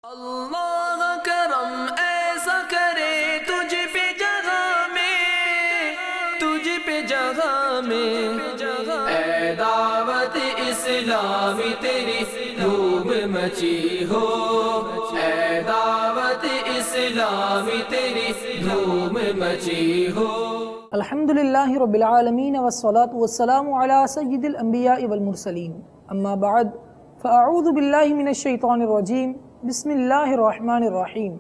اللہ کرم ایسا کرے تجھ پہ جگہ میں اے دعوت اسلامی تیری دھوم مچی ہو، اے دعوت اسلامی تیری دھوم مچی ہو۔ الحمدللہ رب العالمین والصلاة والسلام علی سید الانبیاء والمرسلین، اما بعد فاعوذ باللہ من الشیطان الرجیم، بسم اللہ الرحمن الرحیم۔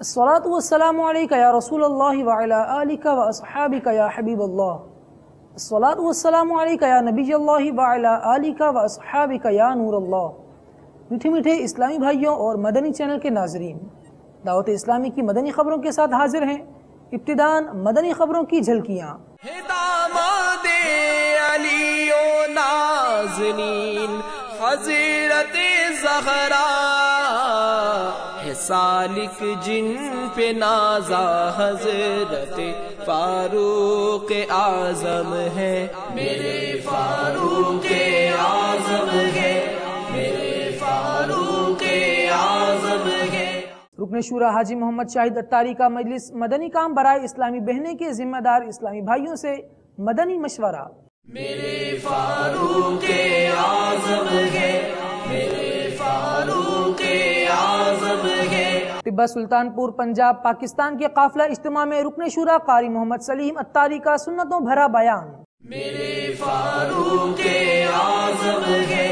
الصلاة والسلام علیک یا رسول اللہ وعلی آلک واصحابک یا حبیب اللہ۔ الصلاة والسلام علیک یا نبی اللہ وعلی آلک واصحابک یا نور اللہ۔ میٹھے میٹھے اسلامی بھائیوں اور مدنی چینل کے ناظرین، دعوت اسلامی کی مدنی خبروں کے ساتھ حاضر ہیں۔ ابتداً مدنی خبروں کی جھلکیاں۔ داماد علی و نازنین حضرت زہرا، ہے سالک جن پہ نازا حضرت فاروق اعظم ہے، میرے فاروق اعظم ہے، میرے فاروق اعظم ہے۔ رکن شورا حاجی محمد شاہد اتاری کا مجلس مدنی کام برائے اسلامی بہنے کے ذمہ دار اسلامی بھائیوں سے مدنی مشورہ۔ میرے فاروق اعظم ہے، میرے فاروق اعظم ہے۔ طبہ سلطان پور پنجاب پاکستان کے قافلہ اجتماع میں رکن شورا قاری محمد سلیم اتاری کا سنتوں بھرا بیان۔ میرے فاروق اعظم ہے،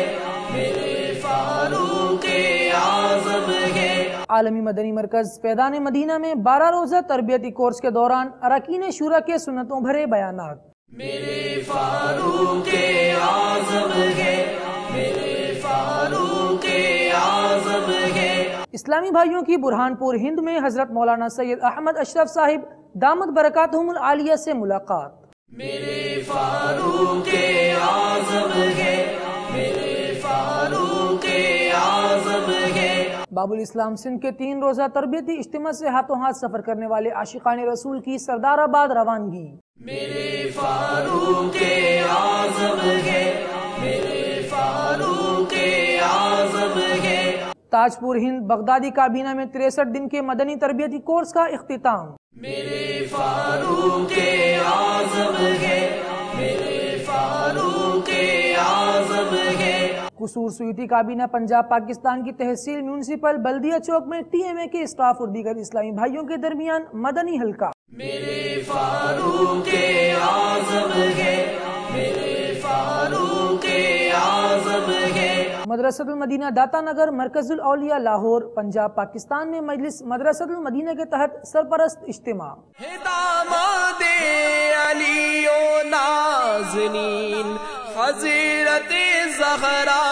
میرے فاروق اعظم ہے۔ عالمی مدنی مرکز فیضان مدینہ میں 12 روزہ تربیتی کورس کے دوران اراکین شورا کے سنتوں بھرے بیانات۔ میرے فاروق اعظم ہے، میرے فاروق اعظم ہے۔ اسلامی بھائیوں کی برہان پور ہند میں حضرت مولانا سید احمد اشرف صاحب دامت برکاتہم العالیہ سے ملاقات۔ میرے فاروق اعظم ہے، میرے فاروق اعظم ہے۔ باب الاسلام سندھ کے 3 روزہ تربیتی اجتماع سے ہاتھوں ہاتھ سفر کرنے والے عاشقان رسول کی سردار آباد روانگی۔ میرے فاروق اعظم ہے، میرے فاروق اعظم ہے۔ تاج پور ہند بغدادی کابینہ میں 63 دن کے مدنی تربیتی کورس کا اختتام۔ میرے فاروق اعظم ہے، میرے فاروق اعظم ہے۔ قصور سیوتی کابینہ پنجاب پاکستان کی تحصیل میونسپل بلدیہ چوک میں ٹی ایم اے کے اسٹاف اور دیگر اسلامی بھائیوں کے درمیان مدنی حلقہ۔ میرے فاروق اعظم ہے، میرے فاروق اعظم ہے۔ مدرسۃ المدینہ داتا نگر مرکز الاولیاء لاہور پنجاب پاکستان میں مجلس مدرسۃ المدینہ کے تحت سرپرست اجتماع۔ ہے داماد علی و نازنین حضرت زہرا،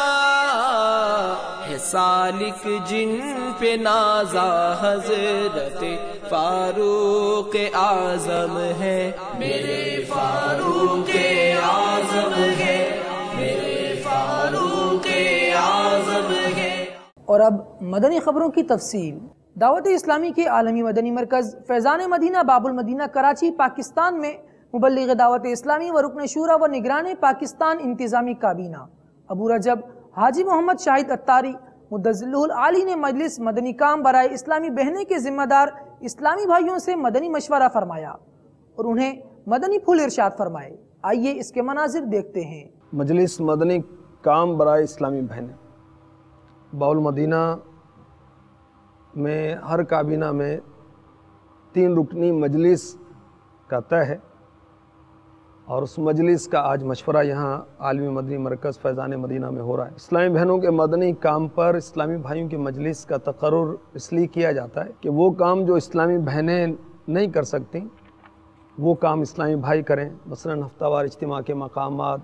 ہے سالک جن پہ نازا حضرت فاروق اعظم ہے، میرے فاروق اعظم ہے، میرے فاروق اعظم ہے۔ اور اب مدنی خبروں کی تفصیل۔ دعوت اسلامی کے عالمی مدنی مرکز فیضان مدینہ باب المدینہ کراچی پاکستان میں مبلغ دعوت اسلامی و رکن شورا و نگران پاکستان انتظامی کابینہ ابو رجب حاجی محمد شاہد اتاری مدظلہ العالی نے مجلس مدنی کام برائے اسلامی بہنے کے ذمہ دار اسلامی بھائیوں سے مدنی مشورہ فرمایا اور انہیں مدنی پھول ارشاد فرمائے۔ آئیے اس کے مناظر دیکھتے ہیں۔ مجلس مدنی کام برائے اسلامی بہنیں باب المدینہ میں ہر کابینہ میں 3 رکنی مجلس کا طے ہے اور اس مجلس کا آج مشورہ یہاں عالمی مدنی مرکز فیضان مدینہ میں ہو رہا ہے۔ اسلامی بہنوں کے مدنی کام پر اسلامی بھائیوں کے مجلس کا تقرر اس لیے کیا جاتا ہے کہ وہ کام جو اسلامی بہنیں نہیں کر سکتی وہ کام اسلامی بھائی کریں، مثلاً ہفتہ وار اجتماع کے مقامات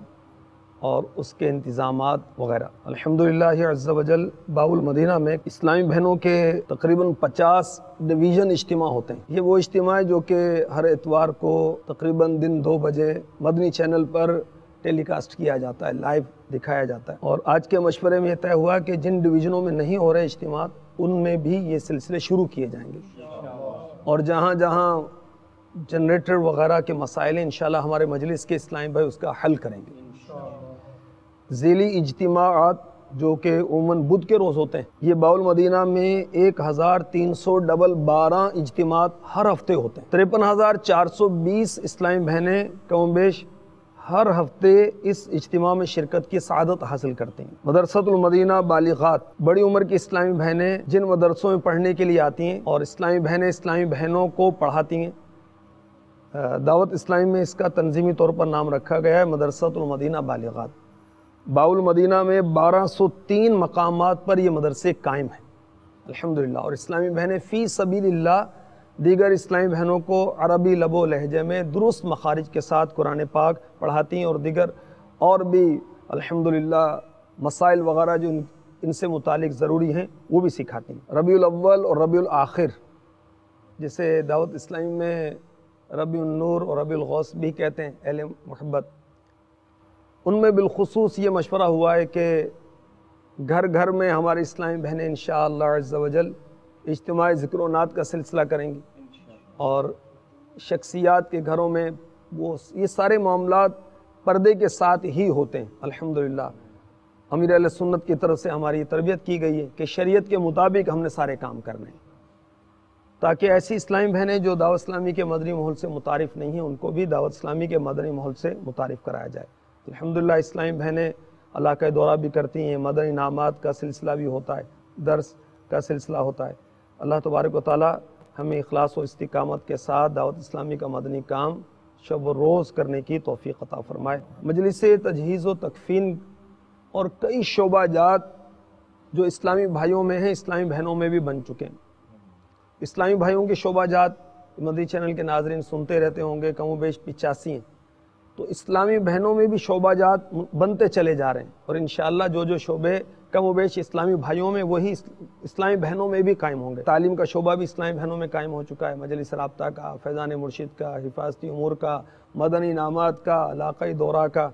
اور اس کے انتظامات وغیرہ۔ الحمدللہ عز و جل باب المدینہ میں اسلامی بہنوں کے تقریباً 50 ڈویژن اجتماع ہوتے ہیں۔ یہ وہ اجتماع ہے جو کہ ہر اتوار کو تقریباً دن 2 بجے مدنی چینل پر ٹیلی کاسٹ کیا جاتا ہے، لائیو دکھایا جاتا ہے۔ اور آج کے مشورے میں یہ طے ہوا کہ جن ڈویژنوں میں نہیں ہو رہے اجتماعات ان میں بھی یہ سلسلے شروع کیے جائیں گے، اور جہاں جہاں جنریٹر وغیرہ کے مسائل انشاءاللہ ہمارے مجلس کے اسلامی بھائی اس کا حل کریں گے۔ ذیلی اجتماعات جو کہ عموماً بدھ کے روز ہوتے ہیں، یہ باول مدینہ میں 1312 اجتماعات ہر ہفتے ہوتے ہیں۔ 53,420 اسلامی بہنیں کم و بیش ہر ہفتے اس اجتماع میں شرکت کی سعادت حاصل کرتے ہیں۔ مدرسۃ المدینہ بالغات، بڑی عمر کی اسلامی بہنیں جن مدرسوں میں پڑھنے کے لیے آتی ہیں اور اسلامی بہنیں اسلامی بہنوں کو پڑھاتی ہیں۔ دعوت اسلامی میں اس کا تنظیمی طور پر نام رکھا گیا ہے مدرسۃ المدینہ بالغات۔ باول مدینہ میں 1203 مقامات پر یہ مدرسے قائم ہیں الحمدللہ، اور اسلامی بہنیں فی سبیل اللہ دیگر اسلامی بہنوں کو عربی لب و لہجے میں درست مخارج کے ساتھ قرآن پاک پڑھاتی ہیں، اور دیگر اور بھی الحمدللہ مسائل وغیرہ جو ان سے متعلق ضروری ہیں وہ بھی سکھاتی ہیں۔ ربیع الاول اور ربیع الآخر، جسے دعوت اسلامی میں ربیع النور اور ربیع الغوث بھی کہتے ہیں، اہل محبت، ان میں بالخصوص یہ مشورہ ہوا ہے کہ گھر گھر میں ہماری اسلامی بہنیں انشاءاللہ عز و جل اجتماعی ذکر و نعت کا سلسلہ کریں گی، اور شخصیات کے گھروں میں یہ سارے معاملات پردے کے ساتھ ہی ہوتے ہیں الحمدللہ۔ امیر اہل سنت کی طرف سے ہماری تربیت کی گئی ہے کہ شریعت کے مطابق ہم نے سارے کام کرنے ہیں، تاکہ ایسی اسلامی بہنیں جو دعوت اسلامی کے مدنی ماحول سے متعارف نہیں ہیں ان کو بھی دعوت اسلامی کے مدنی ماحول سے متعارف کرایا جائے۔ الحمدللہ اسلامی بہنیں علاقہ دورہ بھی کرتی ہیں، مدنی انعامات کا سلسلہ بھی ہوتا ہے، درس کا سلسلہ ہوتا ہے۔ اللہ تبارک و تعالی ہمیں اخلاص و استقامت کے ساتھ دعوت اسلامی کا مدنی کام شب و روز کرنے کی توفیق عطا فرمائے۔ مجلس تجہیز و تکفین اور کئی شعبہ جات جو اسلامی بھائیوں میں ہیں اسلامی بہنوں میں بھی بن چکے ہیں۔ اسلامی بھائیوں کے شعبہ جات مدنی چینل کے ناظرین سنتے رہتے ہوں گے، کم و بیش 85 ہیں، تو اسلامی بہنوں میں بھی شعبہ جات بنتے چلے جا رہے ہیں، اور انشاءاللہ جو شعبے کم و بیش اسلامی بھائیوں میں وہی اسلامی بہنوں میں بھی قائم ہوں گے۔ تعلیم کا شعبہ بھی اسلامی بہنوں میں قائم ہو چکا ہے، مجلس رابطہ کا، فیضان مرشد کا، حفاظتی امور کا، مدنی انعامات کا، علاقائی دورہ کا،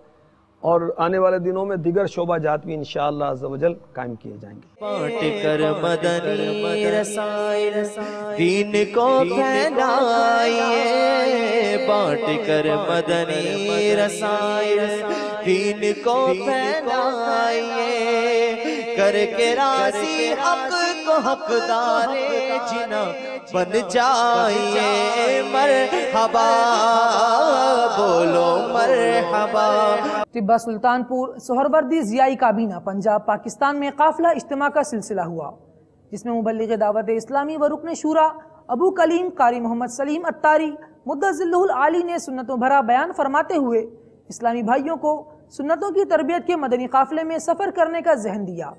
اور آنے والے دنوں میں دیگر شعبہ جات بھی انشاءاللہ عز و جل قائم کیے جائیں گے۔ بانٹ کر مدنی رسائل دین کو پھیلائیے، بانٹ کر مدنی رسائل دین کو پھیلائیے، کر کے راضی حق کو حقدار جنا بن جائیے، مرحبا بولو مرحبا۔ طبہ سلطانپور سہروردی ضیائی کابینہ پنجاب پاکستان میں قافلہ اجتماع کا سلسلہ ہوا، جس میں مبلغ دعوت اسلامی و رکن شورا ابو کلیم قاری محمد سلیم اتاری مدظلہ العالی نے سنتوں بھرا بیان فرماتے ہوئے اسلامی بھائیوں کو سنتوں کی تربیت کے مدنی قافلے میں سفر کرنے کا ذہن دیا۔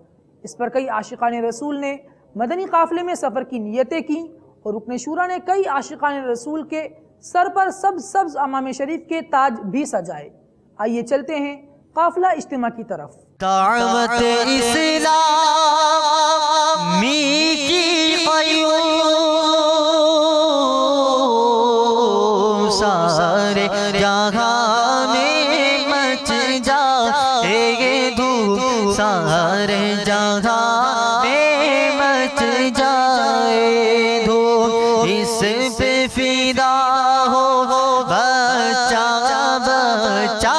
اس پر کئی عاشقان رسول نے مدنی قافلے میں سفر کی نیتیں کی، اور رکن شورا نے کئی عاشقان رسول کے سر پر سبز امام شریف کے تاج بھی سجائے۔ آئیے چلتے ہیں قافلہ اجتماع کی طرف۔ دعوت اسلامی کی قیوم سارے جہاں میں مچ جائے گے دھوم، سارے جہاں میں مچ جائے دھوم، اس پہ فدا ہو بچہ بچہ۔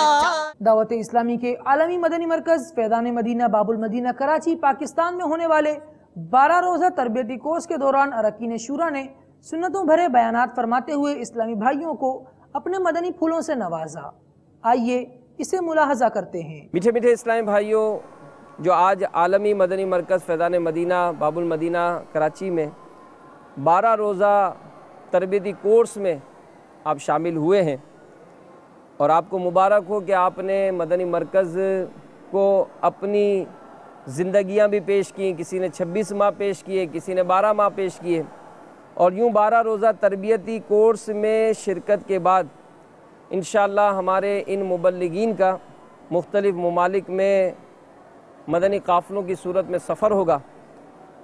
دعوت اسلامی کے عالمی مدنی مرکز فیضان مدینہ باب المدینہ کراچی پاکستان میں ہونے والے 12 روزہ تربیتی کورس کے دوران اراکین شورا نے سنتوں بھرے بیانات فرماتے ہوئے اسلامی بھائیوں کو اپنے مدنی پھولوں سے نوازا۔ آئیے اسے ملاحظہ کرتے ہیں۔ میٹھے میٹھے اسلامی بھائیوں، جو آج عالمی مدنی مرکز فیضان مدینہ باب المدینہ کراچی میں 12 روزہ تربیتی کورس میں آپ شامل ہوئے ہیں، اور آپ کو مبارک ہو کہ آپ نے مدنی مرکز کو اپنی زندگیاں بھی پیش کی، کسی نے 26 ماہ پیش کیے، کسی نے 12 ماہ پیش کیے، اور یوں 12 روزہ تربیتی کورس میں شرکت کے بعد انشاءاللہ ہمارے ان مبلغین کا مختلف ممالک میں مدنی قافلوں کی صورت میں سفر ہوگا،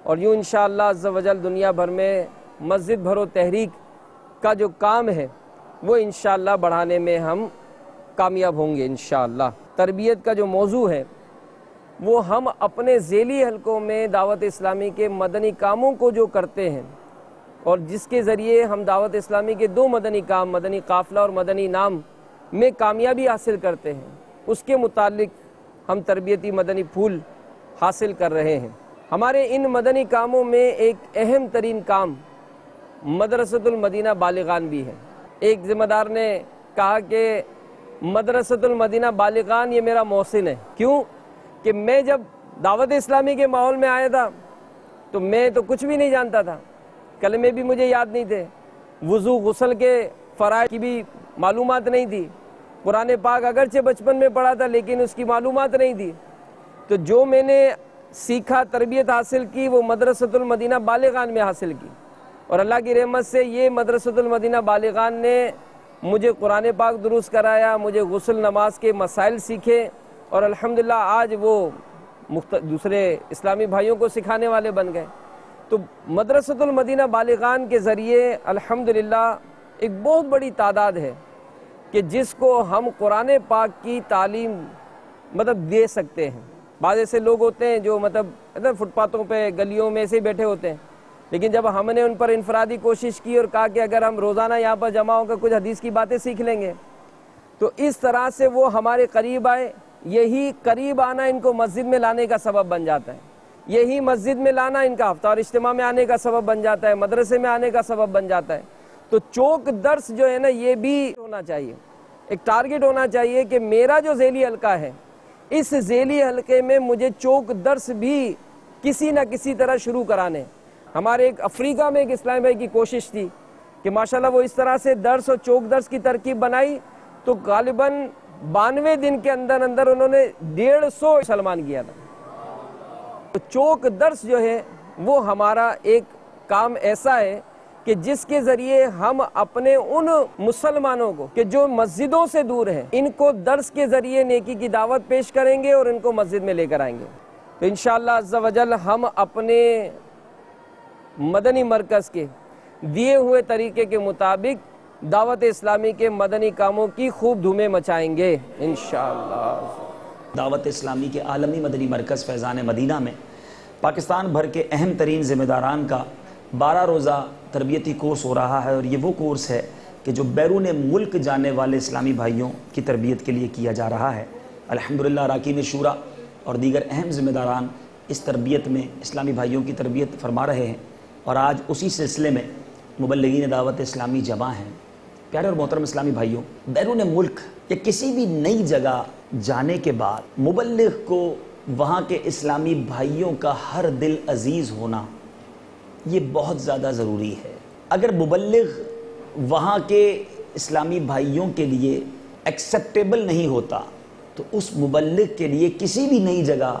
اور یوں انشاءاللہ عز و جل دنیا بھر میں مسجد بھرو تحریک کا جو کام ہے وہ انشاءاللہ بڑھانے میں ہم کامیاب ہوں گے انشاءاللہ۔ تربیت کا جو موضوع ہے وہ ہم اپنے ذیلی حلقوں میں دعوت اسلامی کے مدنی کاموں کو جو کرتے ہیں، اور جس کے ذریعے ہم دعوت اسلامی کے 2 مدنی کام، مدنی قافلہ اور مدنی انعام میں کامیابی حاصل کرتے ہیں، اس کے متعلق ہم تربیتی مدنی پھول حاصل کر رہے ہیں۔ ہمارے ان مدنی کاموں میں ایک اہم ترین کام مدرسۃ المدینہ بالغان بھی ہے۔ ایک ذمہ دار نے کہا کہ مدرسۃ المدینہ بالغان یہ میرا محسن ہے۔ کیوں کہ میں جب دعوت اسلامی کے ماحول میں آیا تھا تو میں تو کچھ بھی نہیں جانتا تھا، کلمے بھی مجھے یاد نہیں تھے، وضو غسل کے فرائض کی بھی معلومات نہیں تھی، قرآن پاک اگرچہ بچپن میں پڑھا تھا لیکن اس کی معلومات نہیں تھی۔ تو جو میں نے سیکھا، تربیت حاصل کی، وہ مدرسۃ المدینہ بالغان میں حاصل کی، اور اللہ کی رحمت سے یہ مدرسۃ المدینہ بالغان نے مجھے قرآن پاک درست کرایا، مجھے غسل نماز کے مسائل سیکھے، اور الحمدللہ آج وہ دوسرے اسلامی بھائیوں کو سکھانے والے بن گئے۔ تو مدرسۃ المدینہ بالغان کے ذریعے الحمدللہ ایک بہت بڑی تعداد ہے کہ جس کو ہم قرآن پاک کی تعلیم دے سکتے ہیں۔ بعض ایسے لوگ ہوتے ہیں جو فٹ پاتھوں پہ گلیوں میں ایسے ہی بیٹھے ہوتے ہیں، لیکن جب ہم نے ان پر انفرادی کوشش کی اور کہا کہ اگر ہم روزانہ یہاں پر جمع ہو کر کچھ حدیث کی باتیں سیکھ لیں گے تو اس طرح سے وہ ہمارے قریب آئے۔ یہی قریب آنا ان کو مسجد میں لانے کا سبب بن جاتا ہے، یہی مسجد میں لانا ان کا افطار اجتماع میں آنے کا سبب بن جاتا ہے، مدرسے میں آنے کا سبب بن جاتا ہے۔ تو چوک درس جو ہے نا، یہ بھی ہونا چاہیے، ایک ٹارگٹ ہونا چاہیے کہ میرا جو ذیلی حلقہ ہے، اس ذیلی حلقے میں مجھے چوک درس بھی کسی نہ کسی طرح شروع کرانے۔ ہمارے ایک افریقہ میں ایک اسلامی بھائی کی کوشش تھی کہ ماشاءاللہ وہ اس طرح سے درس اور چوک درس کی ترکیب بنائی تو غالباً 92 دن کے اندر انہوں نے 150 مسلمان کیا تھا۔ تو چوک درس جو ہے وہ ہمارا ایک کام ایسا ہے کہ جس کے ذریعے ہم اپنے ان مسلمانوں کو کہ جو مسجدوں سے دور ہیں، ان کو درس کے ذریعے نیکی کی دعوت پیش کریں گے اور ان کو مسجد میں لے کر آئیں گے۔ تو انشاءاللہ عز و جل ہم اپنے مدنی مرکز کے دیے ہوئے طریقے کے مطابق دعوت اسلامی کے مدنی کاموں کی خوب دھومیں مچائیں گے انشاءاللہ۔ دعوت اسلامی کے عالمی مدنی مرکز فیضان مدینہ میں پاکستان بھر کے اہم ترین ذمہ داران کا 12 روزہ تربیتی کورس ہو رہا ہے، اور یہ وہ کورس ہے کہ جو بیرون ملک جانے والے اسلامی بھائیوں کی تربیت کے لیے کیا جا رہا ہے۔ الحمدللہ اراکین شورا اور دیگر اہم ذمہ داران اس تربیت میں اسلامی بھائیوں کی تربیت فرما رہے ہیں، اور آج اسی سلسلے میں مبلغین دعوت اسلامی جمع ہیں۔ پیارے اور محترم اسلامی بھائیوں، بیرون ملک یا کسی بھی نئی جگہ جانے کے بعد مبلغ کو وہاں کے اسلامی بھائیوں کا ہر دل عزیز ہونا یہ بہت زیادہ ضروری ہے۔ اگر مبلغ وہاں کے اسلامی بھائیوں کے لیے ایکسیپٹیبل نہیں ہوتا تو اس مبلغ کے لیے کسی بھی نئی جگہ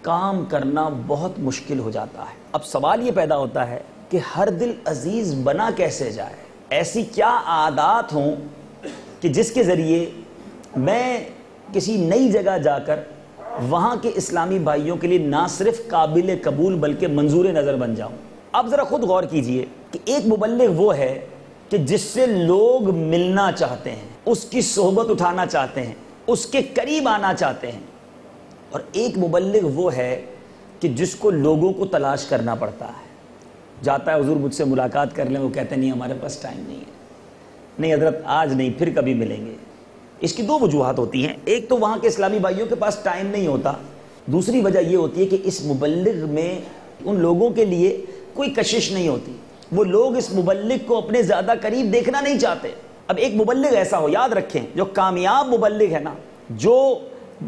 کام کرنا بہت مشکل ہو جاتا ہے۔ اب سوال یہ پیدا ہوتا ہے کہ ہر دل عزیز بنا کیسے جائے؟ ایسی کیا عادات ہوں کہ جس کے ذریعے میں کسی نئی جگہ جا کر وہاں کے اسلامی بھائیوں کے لیے نہ صرف قابل قبول بلکہ منظور نظر بن جاؤں۔ اب ذرا خود غور کیجئے کہ ایک مبلغ وہ ہے کہ جس سے لوگ ملنا چاہتے ہیں، اس کی صحبت اٹھانا چاہتے ہیں، اس کے قریب آنا چاہتے ہیں، اور ایک مبلغ وہ ہے کہ جس کو لوگوں کو تلاش کرنا پڑتا ہے۔ جاتا ہے حضور مجھ سے ملاقات کر لیں، وہ کہتے ہیں نہیں ہمارے پاس ٹائم نہیں ہے، نہیں حضرت آج نہیں، پھر کبھی ملیں گے۔ اس کی دو وجوہات ہوتی ہیں، ایک تو وہاں کے اسلامی بھائیوں کے پاس ٹائم نہیں ہوتا، دوسری وجہ یہ ہوتی ہے کہ اس مبلغ میں ان لوگوں کے لیے کوئی کشش نہیں ہوتی، وہ لوگ اس مبلغ کو اپنے زیادہ قریب دیکھنا نہیں چاہتے۔ اب ایک مبلغ ایسا ہو، یاد رکھیں، جو کامیاب مبلغ ہے نا، جو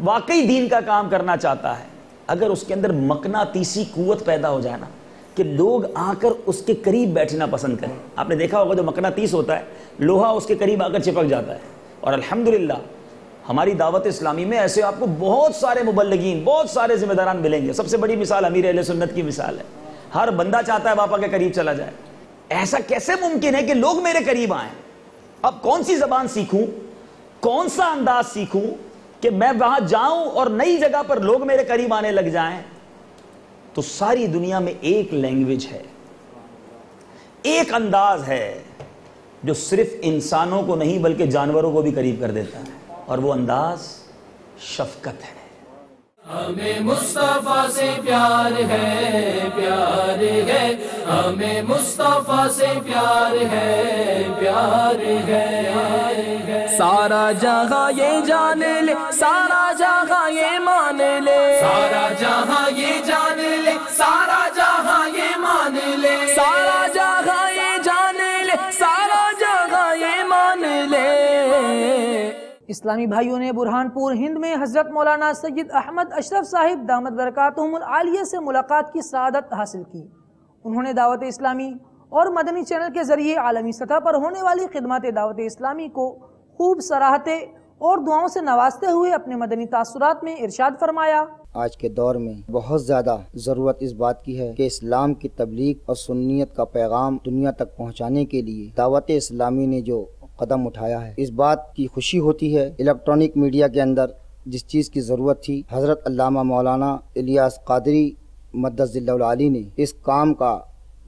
واقعی دین کا کام کرنا چاہتا ہے، اگر اس کے اندر مقناطیسی قوت پیدا ہو جائے نا کہ لوگ آ کر اس کے قریب بیٹھنا پسند کریں۔ آپ نے دیکھا ہوگا جو مقناطیس ہوتا ہے، لوہا اس کے قریب آ کر چپک جاتا ہے، اور الحمدللہ ہماری دعوت اسلامی میں ایسے آپ کو بہت سارے مبلغین، بہت سارے ذمہ داران ملیں گے۔ سب سے بڑی مثال امیر اہل سنت کی مثال ہے، ہر بندہ چاہتا ہے باپا کے قریب چلا جائے۔ ایسا کیسے ممکن ہے کہ لوگ میرے قریب آئیں؟ اب کون سی زبان سیکھوں، کون سا انداز سیکھوں کہ میں وہاں جاؤں اور نئی جگہ پر لوگ میرے قریب آنے لگ جائیں؟ تو ساری دنیا میں ایک لینگویج ہے، ایک انداز ہے جو صرف انسانوں کو نہیں بلکہ جانوروں کو بھی قریب کر دیتا ہے، اور وہ انداز شفقت ہے۔ ہمیں مصطفیٰ سے پیار ہے، پیار ہے، ہمیں مصطفیٰ سے پیار ہے، پیار ہے۔ سارا جہاں یہ جان لے، سارا جہاں یہ مان لے، سارا جہاں یہ جان لے، سارا جہاں یہ مان لے، سارا جہاں یہ جان لے، سارا جہاں یہ مان لے۔ اسلامی بھائیوں نے برہان پور ہند میں حضرت مولانا سید احمد اشرف صاحب دامت برکاتہم العالیہ سے ملاقات کی سعادت حاصل کی۔ انہوں نے دعوت اسلامی اور مدنی چینل کے ذریعے عالمی سطح پر ہونے والی خدمات دعوت اسلامی کو خوب سراہتے اور دعاؤں سے نوازتے ہوئے اپنے مدنی تاثرات میں ارشاد فرمایا: آج کے دور میں بہت زیادہ ضرورت اس بات کی ہے کہ اسلام کی تبلیغ اور سنیت کا پیغام دنیا تک پہنچانے کے لیے دعوت اسلامی نے جو قدم اٹھایا ہے، اس بات کی خوشی ہوتی ہے۔ الیکٹرانک میڈیا کے اندر جس چیز کی ضرورت تھی، حضرت علامہ مولانا الیاس قادری مدث ذلہ العالی نے اس کام کا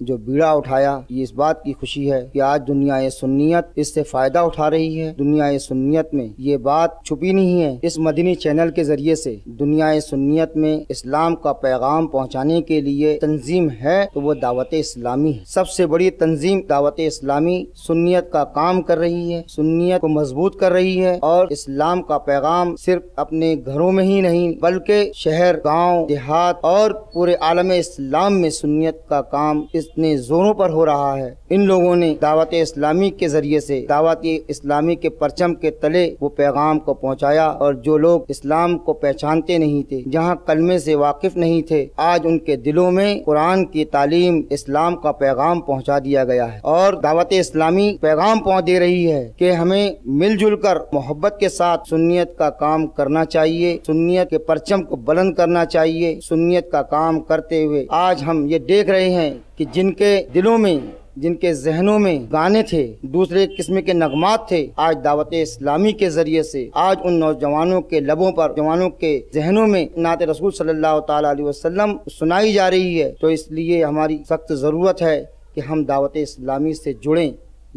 جو بیڑا اٹھایا، یہ اس بات کی خوشی ہے کہ آج دنیا سنیت اس سے فائدہ اٹھا رہی ہے۔ دنیا سنیت میں یہ بات چھپی نہیں ہے۔ اس مدنی چینل کے ذریعے سے دنیا سنیت میں اسلام کا پیغام پہنچانے کے لیے تنظیم ہے تو وہ دعوت اسلامی ہے۔ سب سے بڑی تنظیم دعوت اسلامی سنیت کا کام کر رہی ہے، سنیت کو مضبوط کر رہی ہے، اور اسلام کا پیغام صرف اپنے گھروں میں ہی نہیں بلکہ شہر، گاؤں، دیہات اور پورے عالم اسلام میں سنیت کا کام اتنے زوروں پر ہو رہا ہے۔ ان لوگوں نے دعوت اسلامی کے ذریعے سے دعوت اسلامی کے پرچم کے تلے وہ پیغام کو پہنچایا، اور جو لوگ اسلام کو پہچانتے نہیں تھے، جہاں کلمے سے واقف نہیں تھے، آج ان کے دلوں میں قرآن کی تعلیم، اسلام کا پیغام پہنچا دیا گیا ہے۔ اور دعوت اسلامی پیغام پہنچ دے رہی ہے کہ ہمیں مل جل کر محبت کے ساتھ سنیت کا کام کرنا چاہیے، سنیت کے پرچم کو بلند کرنا چاہیے۔ سنیت کا کام کرتے ہوئے آج ہم یہ دیکھ رہے ہیں کہ جن کے دلوں میں، جن کے ذہنوں میں گانے تھے، دوسرے قسم کے نغمات تھے، آج دعوت اسلامی کے ذریعے سے آج ان نوجوانوں کے لبوں پر، جوانوں کے ذہنوں میں نعت رسول صلی اللہ تعالی علیہ وسلم سنائی جا رہی ہے۔ تو اس لیے ہماری سخت ضرورت ہے کہ ہم دعوت اسلامی سے جڑیں،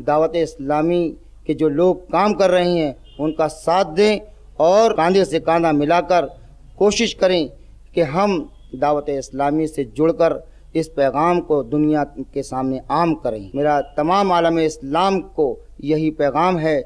دعوت اسلامی کے جو لوگ کام کر رہے ہیں ان کا ساتھ دیں، اور کاندھے سے کاندھا ملا کر کوشش کریں کہ ہم دعوت اسلامی سے جڑ کر اس پیغام کو دنیا کے سامنے عام کریں۔ میرا تمام عالم اسلام کو یہی پیغام ہے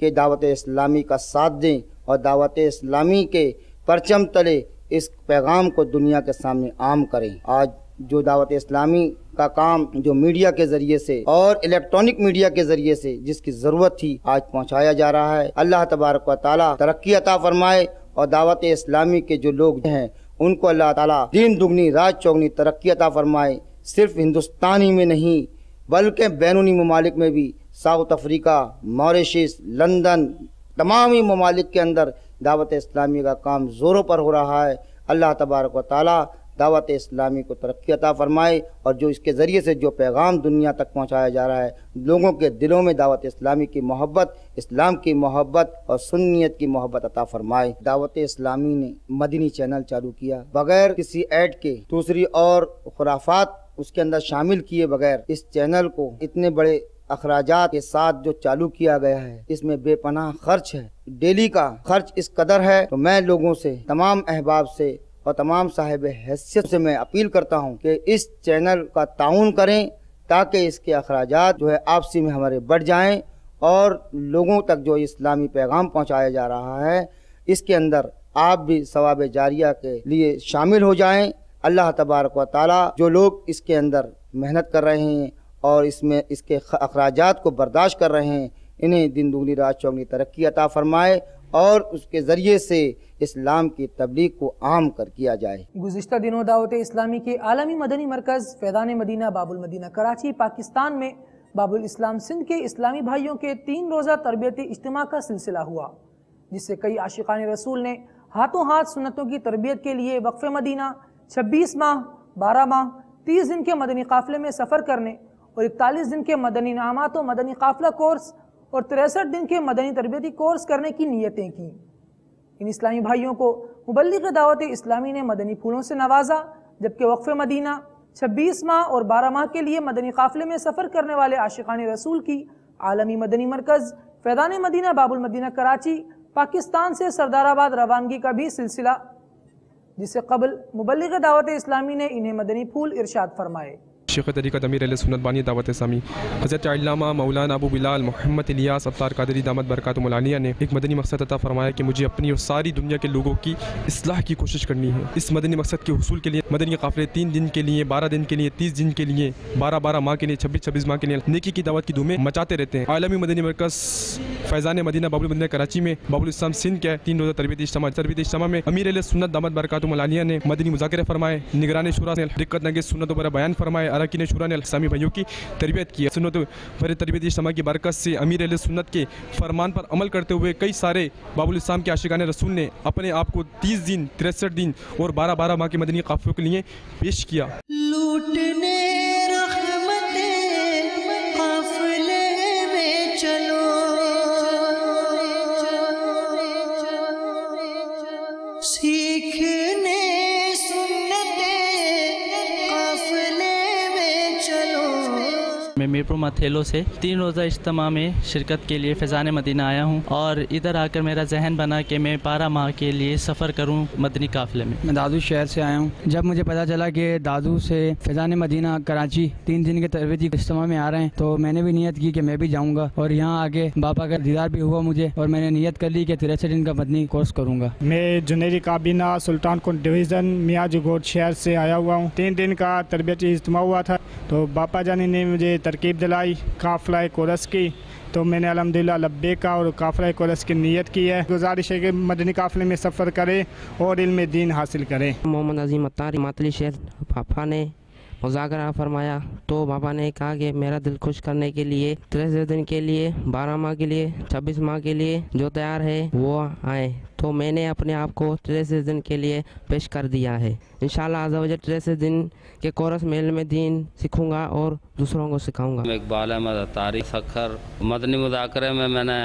کہ دعوت اسلامی کا ساتھ دیں اور دعوت اسلامی کے پرچم تلے اس پیغام کو دنیا کے سامنے عام کریں۔ آج جو دعوت اسلامی کا کام جو میڈیا کے ذریعے سے اور الیکٹرانک میڈیا کے ذریعے سے جس کی ضرورت تھی، آج پہنچایا جا رہا ہے۔ اللہ تبارک و تعالیٰ ترقی عطا فرمائے، اور دعوت اسلامی کے جو لوگ ہیں ان کو اللہ تعالیٰ دین دگنی رات چوگنی ترقی عطا فرمائے۔ صرف ہندوستان ہی میں نہیں بلکہ بیرونی ممالک میں بھی، ساؤتھ افریقہ، موریشس، لندن، تمام ہی ممالک کے اندر دعوت اسلامی کا کام زوروں پر ہو رہا ہے۔ اللہ تبارک و تعالیٰ دعوت اسلامی کو ترقی عطا فرمائے، اور جو اس کے ذریعے سے جو پیغام دنیا تک پہنچایا جا رہا ہے، لوگوں کے دلوں میں دعوت اسلامی کی محبت، اسلام کی محبت اور سنیت کی محبت عطا فرمائے۔ دعوت اسلامی نے مدنی چینل چالو کیا بغیر کسی ایڈ کے، دوسری اور خرافات اس کے اندر شامل کیے بغیر، اس چینل کو اتنے بڑے اخراجات کے ساتھ جو چالو کیا گیا ہے، اس میں بے پناہ خرچ ہے، ڈیلی کا خرچ اس قدر ہے۔ تو میں لوگوں سے، تمام احباب سے اور تمام صاحب حیثیت سے میں اپیل کرتا ہوں کہ اس چینل کا تعاون کریں تاکہ اس کے اخراجات جو ہے آپسی میں ہمارے بڑھ جائیں، اور لوگوں تک جو اسلامی پیغام پہنچایا جا رہا ہے اس کے اندر آپ بھی ثواب جاریہ کے لیے شامل ہو جائیں۔ اللہ تبارک و تعالیٰ جو لوگ اس کے اندر محنت کر رہے ہیں اور اس میں اس کے اخراجات کو برداشت کر رہے ہیں، انہیں دن دگنی رات چوگنی ترقی عطا فرمائے، اور اس کے ذریعے سے اسلام کی تبلیغ کو عام کر کیا جائے۔ گزشتہ دنوں دعوت اسلامی کے عالمی مدنی مرکز فیضان مدینہ باب المدینہ کراچی پاکستان میں باب الاسلام سندھ کے اسلامی بھائیوں کے 3 روزہ تربیتی اجتماع کا سلسلہ ہوا، جس سے کئی عاشقان رسول نے ہاتھوں ہاتھ سنتوں کی تربیت کے لیے وقف مدینہ 26 ماہ، 12 ماہ، 30 دن کے مدنی قافلے میں سفر کرنے اور 41 دن کے مدنی انعامات و مدنی قافلہ کورس اور 63 دن کے مدنی تربیتی کورس کرنے کی نیتیں کی۔ ان اسلامی بھائیوں کو مبلغ دعوت اسلامی نے مدنی پھولوں سے نوازا، جبکہ وقف مدینہ 26 ماہ اور 12 ماہ کے لیے مدنی قافلے میں سفر کرنے والے عاشقان رسول کی عالمی مدنی مرکز فیضان مدینہ باب المدینہ کراچی پاکستان سے سردار آباد روانگی کا بھی سلسلہ جس سے قبل مبلغ دعوت اسلامی نے انہیں مدنی پھول ارشاد فرمائے۔ شیخ طریقت امیر اہل سنت بانی دعوت اسلامی حضرت علامہ مولانا ابو بلال محمد الیاس ابطار قادری دامت برکاتہم العالیہ نے ایک مدنی مقصد عطا فرمایا کہ مجھے اپنی اور ساری دنیا کے لوگوں کی اصلاح کی کوشش کرنی ہے۔ اس مدنی مقصد کے حصول کے لیے مدنی قافلے 3 دن کے لیے، 12 دن کے لیے، 30 دن کے لیے، 12 ماہ کے لیے، 26 ماہ کے لیے نیکی کی دعوت کی دھومیں مچاتے رہتے ہیں۔ عالمی مدنی مرکز فیضان مدینہ باب المدینہ کراچی میں باب الاسلام سندھ کے 3 روزہ تربیتی اجتماع میں امیر اہل سنت دامت برکاتہم العالیہ نے مدنی مذاکرے فرمائے، نگران شورا نے دقت نگیز سنتوں پر بیان فرمائے، اراکین شورا نے اسلامی بھائیوں کی تربیت کی۔ سنت پر تربیتی اجتماع کی برکت سے امیر اہل سنت کے فرمان پر عمل کرتے ہوئے کئی سارے باب الاسلام کے عاشقان رسول نے اپنے آپ کو 30 دن، 63 دن اور 12 ماہ کے مدنی قافلوں کے لیے پیش کیا۔ لوٹنے رحمتیں قافلے میں چلو، سیکھنے میں میرپور متھیلو سے 3 روزہ اجتماع میں شرکت کے لیے فیضان مدینہ آیا ہوں، اور ادھر آ کر میرا ذہن بنا کہ میں 12 ماہ کے لیے سفر کروں مدنی قافلے میں۔ میں دادو شہر سے آیا ہوں۔ جب مجھے پتا چلا کہ دادو سے فیضان مدینہ کراچی 3 دن کے تربیتی اجتماع میں آ رہے ہیں تو میں نے بھی نیت کی کہ میں بھی جاؤں گا، اور یہاں آگے بابا کا دیدار بھی ہوا مجھے، اور میں نے نیت کر لی کہ 63 دن کا مدنی کورس کروں گا۔ میں جنیری کابینہ سلطان کوٹ ڈویژن میاں جگوٹ شہر سے آیا ہوا ہوں۔ 3 دن کا تربیتی اجتماع ہوا تھا تو باپا جانی نے مجھے ترکیب دلائی قافلہ کورس کی، تو میں نے الحمدللہ لبیک اور قافلہ کورس کی نیت کی ہے۔ گزارش ہے کہ مدنی قافلے میں سفر کریں اور علم دین حاصل کریں۔ محمد عظیم اتاری ماتلی شہر پاپا نے مذاکرہ فرمایا تو بابا نے کہا کہ میرا دل خوش کرنے کے لیے 63 دن کے لیے، 12 ماہ کے لیے، 26 ماہ کے لیے جو تیار ہے وہ آئیں، تو میں نے اپنے آپ کو 63 دن کے لیے پیش کر دیا ہے۔ انشاءاللہ عز و جل 63 دن کے کورس میں علم دین سیکھوں گا اور دوسروں کو سکھاؤں گا۔ اقبال احمد اتاری سکھر مدنی مذاکرے میں نے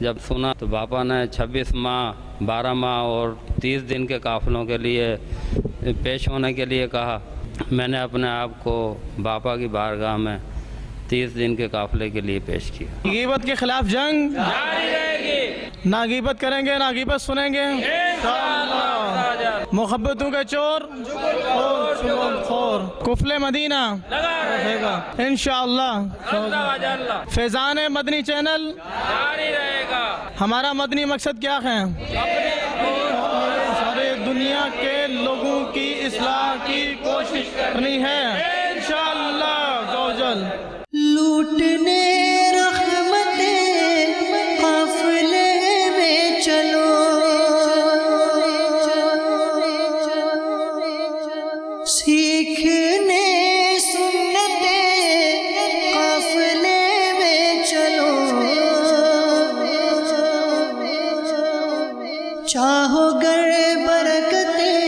جب سنا تو باپا نے 26 ماہ، 12 ماہ اور 30 دن کے قافلوں کے لیے پیش ہونے کے لیے کہا۔ میں نے اپنے آپ کو باپا کی بارگاہ میں 30 دن کے قافلے کے لیے پیش کیا۔ غیبت کے خلاف جنگ جاری رہے گی، نہ غیبت کریں گے، نہ غیبت سنیں گے انشاءاللہ۔ محبتوں کے چور اور خور قفل مدینہ لگا رہے گا انشاءاللہ۔ فیضان مدنی چینل جاری رہے گا۔ ہمارا مدنی مقصد کیا ہے؟ سارے دنیا کے لوگوں کی اصلاح کی کوشش کرنی ہے انشاءاللہ عزوجل۔ لوٹنے رحمتیں قافلے میں چلو، سیکھنے سنتیں قافلے میں چلو، چاہو گر برکتیں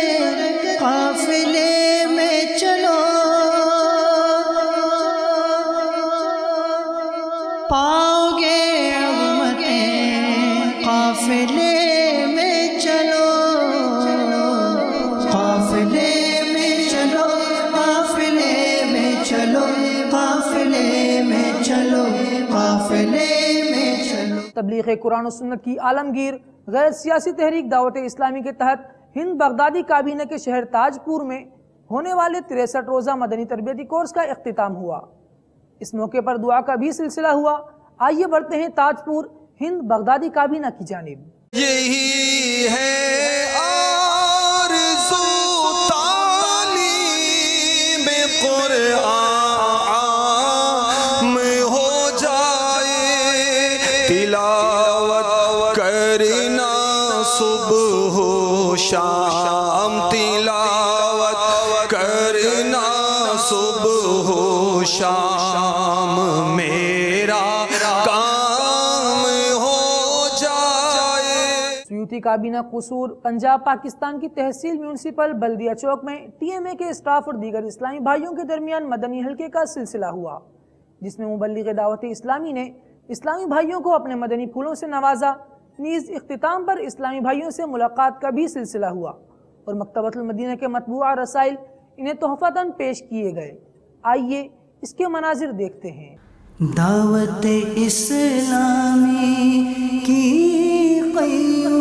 قافلے میں چلو، پاؤ گے عظمتیں قافلے میں چلو، قافلے میں چلو، قافلے میں چلو، قافلے میں چلو، قافلے میں چلو۔ تبلیغ قرآن و سنت کی عالمگیر غیر سیاسی تحریک دعوت اسلامی کے تحت ہند بغدادی کابینہ کے شہر تاجپور میں ہونے والے 63 روزہ مدنی تربیتی کورس کا اختتام ہوا۔ اس موقع پر دعا کا بھی سلسلہ ہوا۔ آئیے بڑھتے ہیں تاجپور ہند بغدادی کابینہ کی جانب۔ یہی ہے آرزو تعلیم قرآن میں ہو جائے، تلاوت کرنا صبح و شام، تلاوت کرنا صبح و شام، میرا کام ہو جائے۔ سیوتی کابینہ قصور پنجاب پاکستان کی تحصیل میونسپل بلدیہ چوک میں ٹی ایم اے کے اسٹاف اور دیگر اسلامی بھائیوں کے درمیان مدنی حلقے کا سلسلہ ہوا، جس میں مبلغ دعوت اسلامی نے اسلامی بھائیوں کو اپنے مدنی پھولوں سے نوازا۔ نیز اختتام پر اسلامی بھائیوں سے ملاقات کا بھی سلسلہ ہوا اور مکتبۃ المدینہ کے مطبوعہ رسائل انہیں تحفتاً پیش کیے گئے۔ آئیے اس کے مناظر دیکھتے ہیں۔ دعوت اسلامی کی قیوم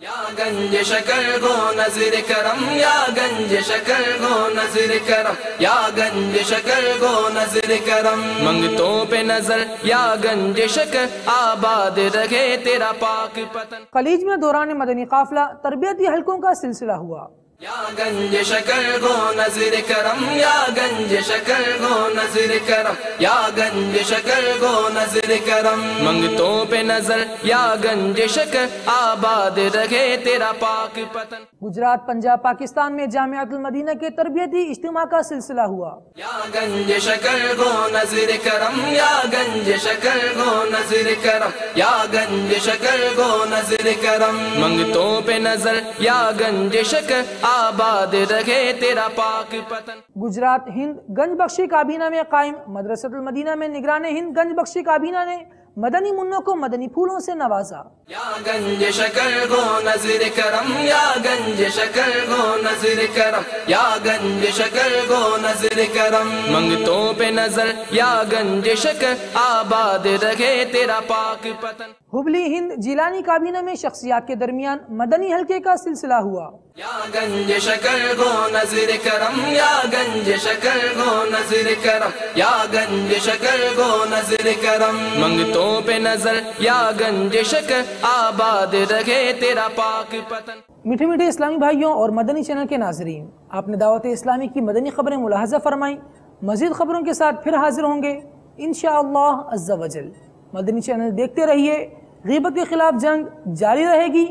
یا گنج شکر گو نظر کرم، یا گنج شکر گو نظر کرم، یا گنج شکر گو نظر کرم، منگتوں پہ نظر یا گنج شکر، آباد رکھے تیرا پاک پتن۔ خلیج میں دوران مدنی قافلہ تربیتی حلقوں کا سلسلہ ہوا۔ یا گنج شکر گو نظر کرم، یا گنج شکر گو نظر کرم، یا گنج شکر گو نظر کرم، منگتوں پہ نظر یا گنج شکر، آباد رکھے تیرا پاک پتن۔ گجرات پنجاب پاکستان میں جامعۃ المدینہ کے تربیتی اجتماع کا سلسلہ ہوا۔ یا گنج شکر گو نظر کرم، یا گنج شکر گو نظر کرم، یا گنج شکر گو نظر کرم، منگتوں پہ نظر یا گنج شکر، آباد رکھے تیرا پاک پتن۔ گجرات ہند گنج بخشی کابینہ میں قائم مدرسۃ المدینہ میں نگران ہند گنج بخشی کابینہ نے مدنی منوں کو مدنی پھولوں سے نوازا۔ یا گنج شکر گو نظر کرم، یا گنج شکر گو نظر کرم، یا گنج شکر گو نظر کرم، منگتوں پہ نظر یا گنج شکر، آباد رکھے تیرا پاک پتن۔ ہبلی ہند جیلانی کابینہ میں شخصیات کے درمیان مدنی حلقے کا سلسلہ ہوا۔ یا گنج شکر گو نظر کرم، یا گنج شکر گو نظر کرم، یا گنج شکر گو نظر کرم، منگتوں پہ نظر یا گنج شکر، آباد رکھے تیرا پاک پتن۔ میٹھے میٹھے اسلامی بھائیوں اور مدنی چینل کے ناظرین، آپ نے دعوت اسلامی کی مدنی خبریں ملاحظہ فرمائیں۔ مزید خبروں کے ساتھ پھر حاضر ہوں گے انشاءاللہ عز و جل۔ مدنی چینل دیکھتے رہیے۔ غیبت کے خلاف جنگ جاری رہے گی،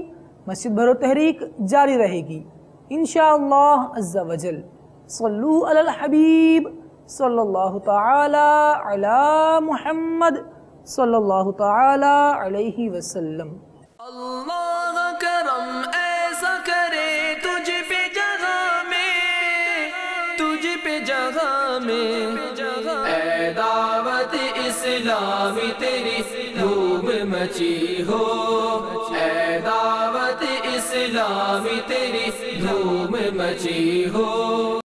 مسجد بھرو تحریک جاری رہے گی انشاءاللہ عز و جل۔ صلو علی الحبیب صلی اللہ تعالی علی محمد صلی اللہ تعالی علیہ وسلم۔ اللہ کرم ایسا کرے تجھ پہ جگہ میں، تجھ پہ جگہ میں، اے دعوت اسلامی تیری دھوم مچی ہو، اے دعوت اسلامی تیری دھوم مچی ہو۔